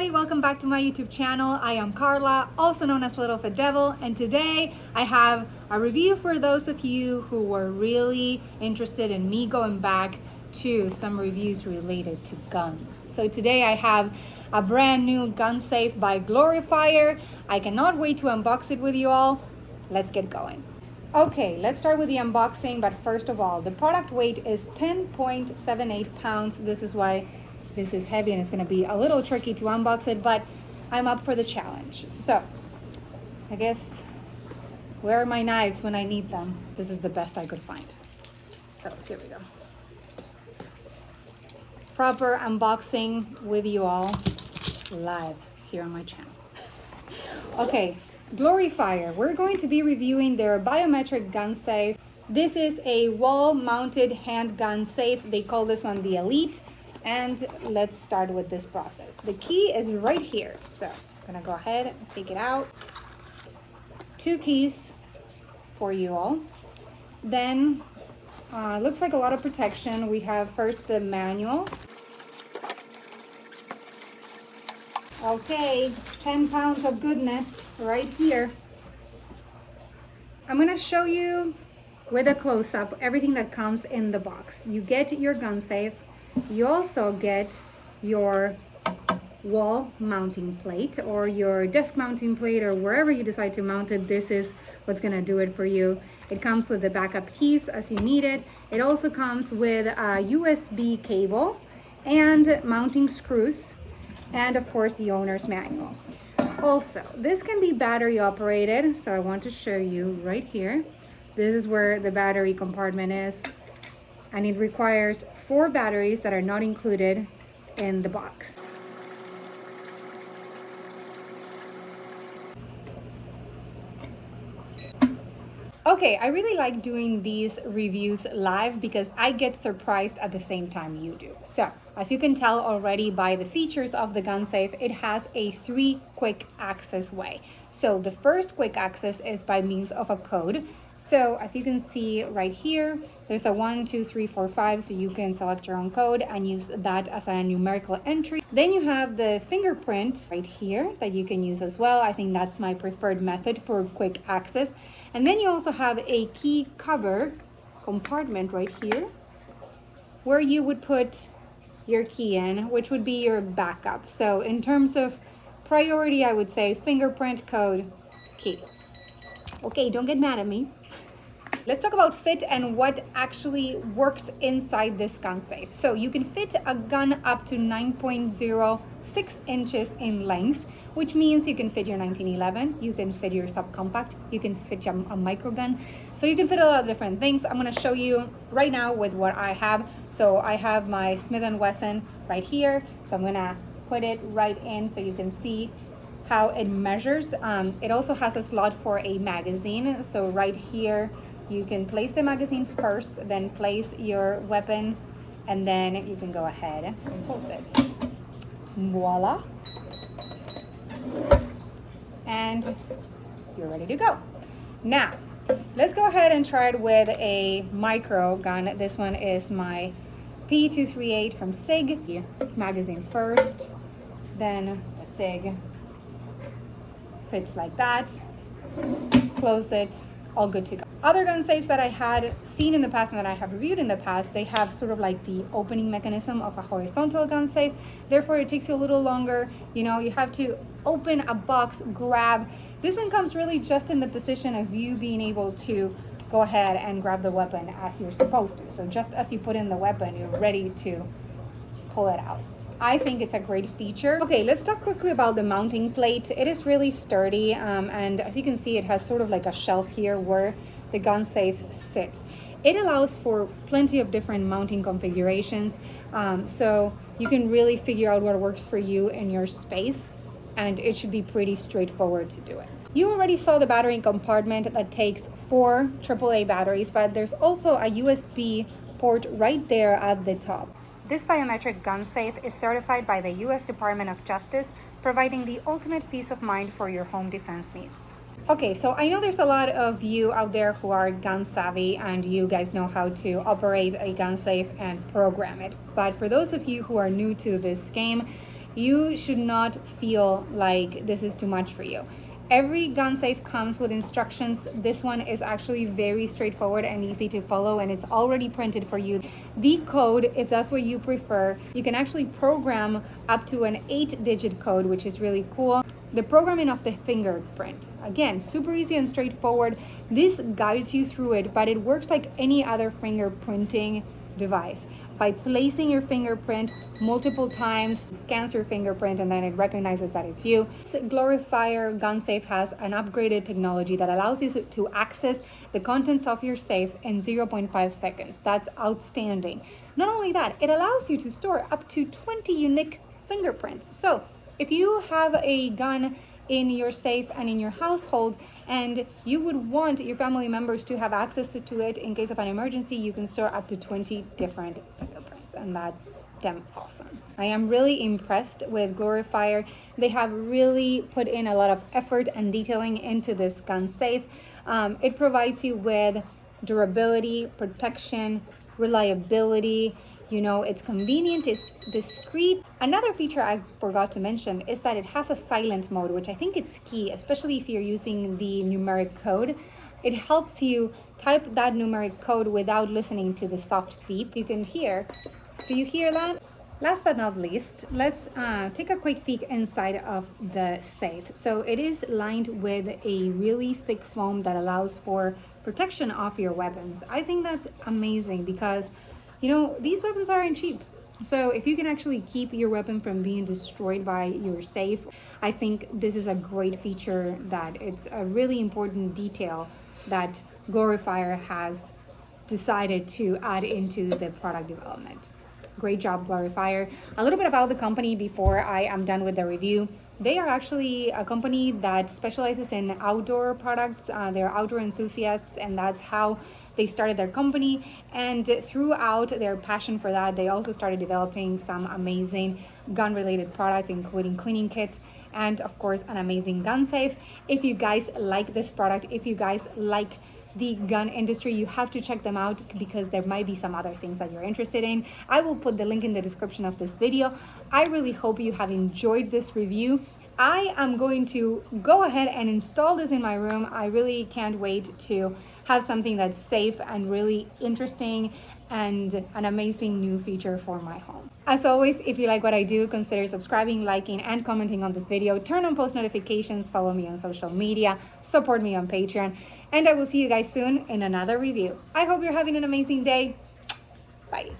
everybody, welcome back to my YouTube channel. I am Carla, also known as LittleFitDevil, and today I have a review for those of you who were really interested in me going back to some reviews related to guns. So today I have a brand new gun safe by Gloryfire. I cannot wait to unbox it with you all. Let's get going. Okay, let's start with the unboxing, but first of all, the product weight is 10.78 pounds. This is why this is heavy and it's gonna be a little tricky to unbox it, but I'm up for the challenge. So, I guess, where are my knives when I need them? This is the best I could find. So, here we go. Proper unboxing with you all live here on my channel. Okay, Gloryfire. We're going to be reviewing their biometric gun safe. This is a wall-mounted handgun safe. They call this one the Elite. And let's start with this process. The key is right here. So I'm gonna go ahead and take it out. 2 keys for you all. Then looks like a lot of protection. We have first the manual. Okay, 10 pounds of goodness right here. I'm gonna show you with a close-up everything that comes in the box. You get your gun safe. You also get your wall mounting plate or your desk mounting plate, or wherever you decide to mount it. This is what's gonna do it for you. It comes with the backup keys as you need it. It also comes with a USB cable and mounting screws, and of course the owner's manual. Also, this can be battery operated, so I want to show you right here. This is where the battery compartment is, and it requires 4 batteries that are not included in the box. Okay, I really like doing these reviews live because I get surprised at the same time you do. So, as you can tell already by the features of the gun safe, it has a 3 quick access way. So the first quick access is by means of a code. So as you can see right here, there's a 1, 2, 3, 4, 5, so you can select your own code and use that as a numerical entry. Then you have the fingerprint right here that you can use as well. I think that's my preferred method for quick access. And then you also have a key cover compartment right here where you would put your key in, which would be your backup. So in terms of priority, I would say fingerprint, code, key. Okay, don't get mad at me. Let's talk about fit and what actually works inside this gun safe. So you can fit a gun up to 9.06 inches in length, which means you can fit your 1911, you can fit your subcompact, you can fit a microgun. So you can fit a lot of different things. I'm gonna show you right now with what I have. So I have my Smith & Wesson right here. So I'm gonna put it right in so you can see how it measures. It also has a slot for a magazine. So right here, you can place the magazine first, then place your weapon, and then you can go ahead and close it. Voila. And you're ready to go. Now, let's go ahead and try it with a micro gun. This one is my P238 from SIG. Magazine first, then the SIG. Fits like that. Close it. All good to go. Other gun safes that I had seen in the past and that I have reviewed in the past, they have sort of like the opening mechanism of a horizontal gun safe. Therefore, it takes you a little longer. You know, you have to open a box, grab. This one comes really just in the position of you being able to go ahead and grab the weapon as you're supposed to. So just as you put in the weapon, you're ready to pull it out. I think it's a great feature. Okay, let's talk quickly about the mounting plate. It is really sturdy, and as you can see, it has sort of like a shelf here where the gun safe sits. It allows for plenty of different mounting configurations, so you can really figure out what works for you in your space, and it should be pretty straightforward to do it. You already saw the battery compartment that takes 4 AAA batteries, but there's also a USB port right there at the top. This biometric gun safe is certified by the U.S. Department of Justice, providing the ultimate peace of mind for your home defense needs. Okay, so I know there's a lot of you out there who are gun savvy and you guys know how to operate a gun safe and program it. But for those of you who are new to this game, you should not feel like this is too much for you. Every gun safe comes with instructions. This one is actually very straightforward and easy to follow, and it's already printed for you. The code, if that's what you prefer, you can actually program up to an 8-digit code, which is really cool. The programming of the fingerprint, again, super easy and straightforward. This guides you through it, but it works like any other fingerprinting device. By placing your fingerprint multiple times, it scans your fingerprint, and then it recognizes that it's you. Gloryfire gun safe has an upgraded technology that allows you to access the contents of your safe in 0.5 seconds. That's outstanding. Not only that, it allows you to store up to 20 unique fingerprints. So if you have a gun in your safe and in your household, and you would want your family members to have access to it in case of an emergency, you can store up to 20 different fingerprints, and that's damn awesome. I am really impressed with Gloryfire. They have really put in a lot of effort and detailing into this gun safe. It provides you with durability, protection, reliability. It's convenient, it's discreet. Another feature I forgot to mention is that it has a silent mode, which I think is key, especially if you're using the numeric code. It helps you type that numeric code without listening to the soft beep you can hear. Do you hear that? Last but not least, let's take a quick peek inside of the safe. So it is lined with a really thick foam that allows for protection of your weapons. I think that's amazing because these weapons aren't cheap. So if you can actually keep your weapon from being destroyed by your safe, I think this is a great feature, that it's a really important detail that Gloryfire has decided to add into the product development. Great job, Gloryfire. A little bit about the company before I am done with the review. They are actually a company that specializes in outdoor products. They're outdoor enthusiasts, and that's how they started their company. And throughout their passion for that, they also started developing some amazing gun-related products, including cleaning kits and, of course, an amazing gun safe. If you guys like this product, if you guys like the gun industry, you have to check them out, because there might be some other things that you're interested in. I will put the link in the description of this video. I really hope you have enjoyed this review. I am going to go ahead and install this in my room. I really can't wait to have something that's safe and really interesting and an amazing new feature for my home. As always, if you like what I do, consider subscribing, liking, and commenting on this video. Turn on post notifications, follow me on social media, support me on Patreon, and I will see you guys soon in another review. I hope you're having an amazing day. Bye.